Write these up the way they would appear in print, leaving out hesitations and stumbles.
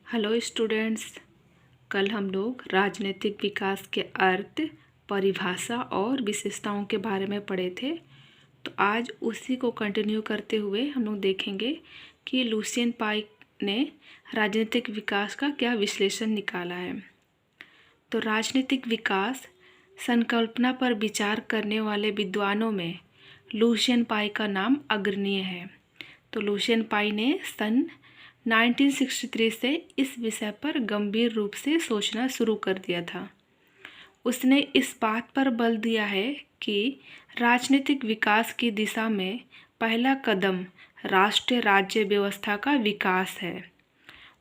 Hello students. कल हम लोग राजनीतिक विकास के अर्थ, परिभाषा और विशेषताओं के बारे में पढ़े थे। तो आज उसी को कंटिन्यू करते हुए हम लोग देखेंगे कि लुसियन पाइक ने राजनीतिक विकास का क्या विश्लेषण निकाला है। तो राजनीतिक विकास संकल्पना पर विचार करने वाले विद्वानों में लुसियन पाई का नाम अग्रणीय है। तो लुसियन पाई ने सन 1963 से इस विषय पर गंभीर रूप से सोचना शुरू कर दिया था। उसने इस बात पर बल दिया है कि राजनीतिक विकास की दिशा में पहला कदम राष्ट्रीय राज्य व्यवस्था का विकास है।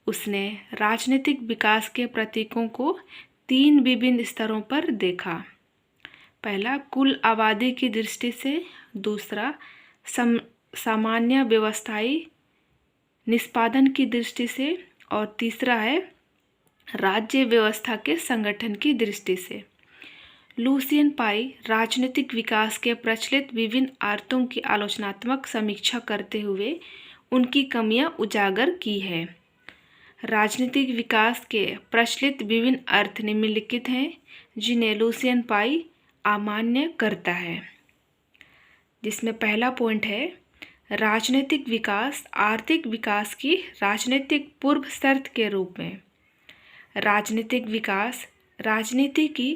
उसने राजनीतिक विकास के प्रतीकों को 3 विभिन्न स्तरों पर देखा। पहला कुल आबादी की दृष्टि से, दूसरा सामान्य व्यवस्थाई निष्पादन की दृष्टि से और तीसरा है राज्य व्यवस्था के संगठन की दृष्टि से। लुसियन पाई राजनीतिक विकास के प्रचलित विभिन्न अर्थों की आलोचनात्मक समीक्षा करते हुए उनकी कमियां उजागर की है। राजनीतिक विकास के प्रचलित विभिन्न अर्थ निम्नलिखित हैं जिन्हें लुसियन पाई अमान्य करता है। जिसमें पहला पॉइंट है राजनीतिक विकास आर्थिक विकास की राजनीतिक पूर्व शर्त के रूप में। राजनीतिक विकास राजनीति की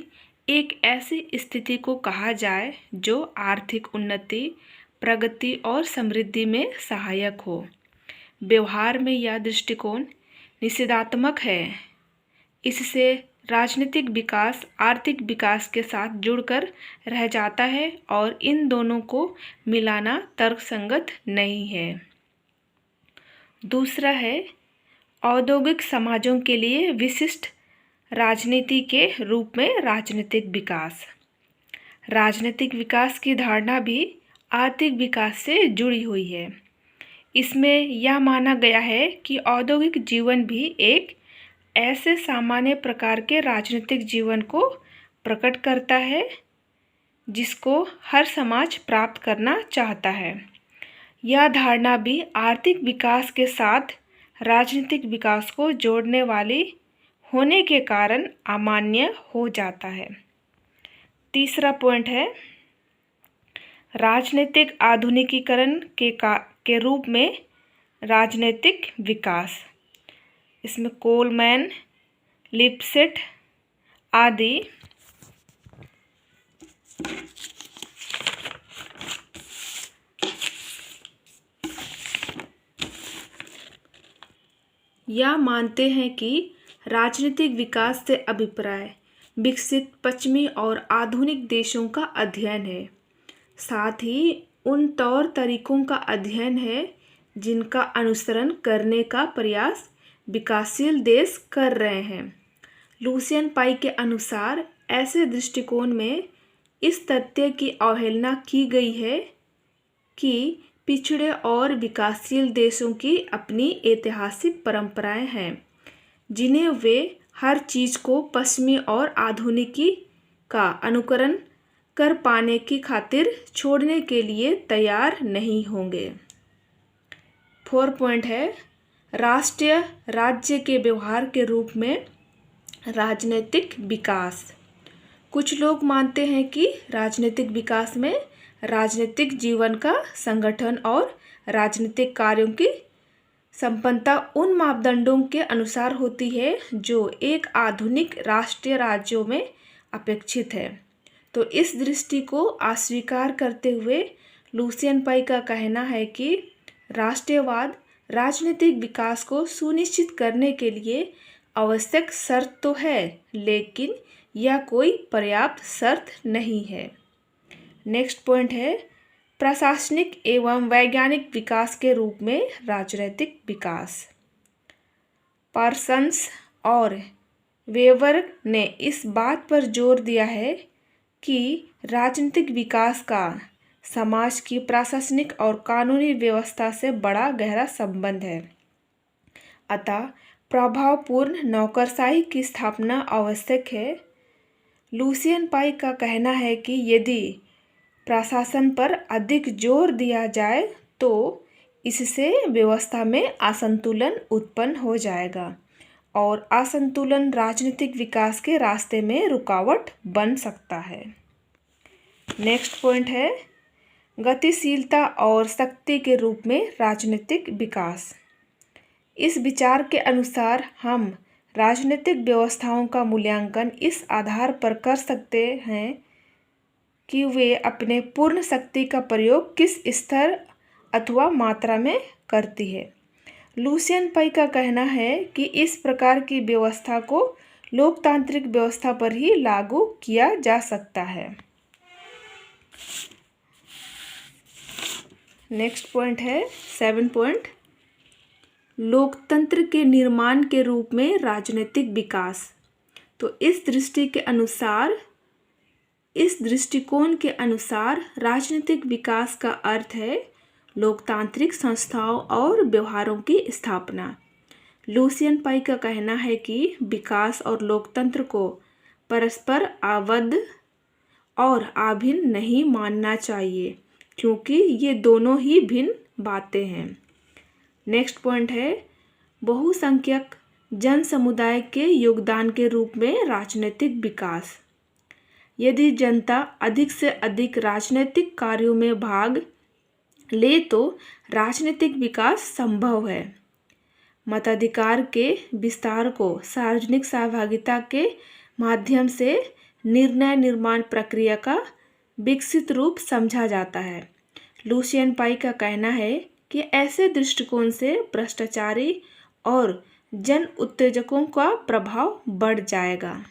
एक ऐसी स्थिति को कहा जाए जो आर्थिक उन्नति, प्रगति और समृद्धि में सहायक हो। व्यवहार में यह दृष्टिकोण निषेधात्मक है। इससे राजनीतिक विकास आर्थिक विकास के साथ जुड़कर रह जाता है और इन दोनों को मिलाना तर्कसंगत नहीं है। दूसरा है औद्योगिक समाजों के लिए विशिष्ट राजनीति के रूप में राजनीतिक विकास। राजनीतिक विकास की धारणा भी आर्थिक विकास से जुड़ी हुई है। इसमें यह माना गया है कि औद्योगिक जीवन भी एक ऐसे सामान्य प्रकार के राजनीतिक जीवन को प्रकट करता है जिसको हर समाज प्राप्त करना चाहता है। यह धारणा भी आर्थिक विकास के साथ राजनीतिक विकास को जोड़ने वाली होने के कारण अमान्य हो जाता है। तीसरा पॉइंट है राजनीतिक आधुनिकीकरण के रूप में राजनीतिक विकास। इसमें कोलमैन, लिपसेट आदि यह मानते हैं कि राजनीतिक विकास से अभिप्राय विकसित पश्चिमी और आधुनिक देशों का अध्ययन है, साथ ही उन तौर तरीकों का अध्ययन है जिनका अनुसरण करने का प्रयास विकासशील देश कर रहे हैं। लुसियन पाई के अनुसार ऐसे दृष्टिकोण में इस तथ्य की अवहेलना की गई है कि पिछड़े और विकासशील देशों की अपनी ऐतिहासिक परंपराएं हैं जिन्हें वे हर चीज़ को पश्चिमी और आधुनिकी का अनुकरण कर पाने की खातिर छोड़ने के लिए तैयार नहीं होंगे। 4 पॉइंट है राष्ट्रीय राज्य के व्यवहार के रूप में राजनीतिक विकास। कुछ लोग मानते हैं कि राजनीतिक विकास में राजनीतिक जीवन का संगठन और राजनीतिक कार्यों की संपन्नता उन मापदंडों के अनुसार होती है जो एक आधुनिक राष्ट्रीय राज्यों में अपेक्षित है। तो इस दृष्टि को अस्वीकार करते हुए लुसियन पाई का कहना है कि राष्ट्रीयवाद राजनीतिक विकास को सुनिश्चित करने के लिए आवश्यक शर्त तो है, लेकिन यह कोई पर्याप्त शर्त नहीं है। नेक्स्ट पॉइंट है प्रशासनिक एवं वैज्ञानिक विकास के रूप में राजनीतिक विकास। पार्सन्स और वेबर ने इस बात पर जोर दिया है कि राजनीतिक विकास का समाज की प्रशासनिक और कानूनी व्यवस्था से बड़ा गहरा संबंध है। अतः प्रभावपूर्ण नौकरशाही की स्थापना आवश्यक है। लुसियन पाई का कहना है कि यदि प्रशासन पर अधिक जोर दिया जाए तो इससे व्यवस्था में असंतुलन उत्पन्न हो जाएगा और असंतुलन राजनीतिक विकास के रास्ते में रुकावट बन सकता है। नेक्स्ट पॉइंट है गतिशीलता और शक्ति के रूप में राजनीतिक विकास। इस विचार के अनुसार हम राजनीतिक व्यवस्थाओं का मूल्यांकन इस आधार पर कर सकते हैं कि वे अपने पूर्ण शक्ति का प्रयोग किस स्तर अथवा मात्रा में करती है। लुसियन पाई का कहना है कि इस प्रकार की व्यवस्था को लोकतांत्रिक व्यवस्था पर ही लागू किया जा सकता है। नेक्स्ट पॉइंट है 7 पॉइंट, लोकतंत्र के निर्माण के रूप में राजनीतिक विकास। तो इस दृष्टिकोण के अनुसार राजनीतिक विकास का अर्थ है लोकतांत्रिक संस्थाओं और व्यवहारों की स्थापना। लुसियन पाई का कहना है कि विकास और लोकतंत्र को परस्पर आबद्ध और अभिन्न नहीं मानना चाहिए, क्योंकि ये दोनों ही भिन्न बातें हैं। नेक्स्ट पॉइंट है बहुसंख्यक जन समुदाय के योगदान के रूप में राजनीतिक विकास। यदि जनता अधिक से अधिक राजनीतिक कार्यों में भाग ले तो राजनीतिक विकास संभव है। मताधिकार के विस्तार को सार्वजनिक सहभागिता के माध्यम से निर्णय निर्माण प्रक्रिया का विकसित रूप समझा जाता है। लुसियन पाई का कहना है कि ऐसे दृष्टिकोण से भ्रष्टाचारी और जन उत्तेजकों का प्रभाव बढ़ जाएगा।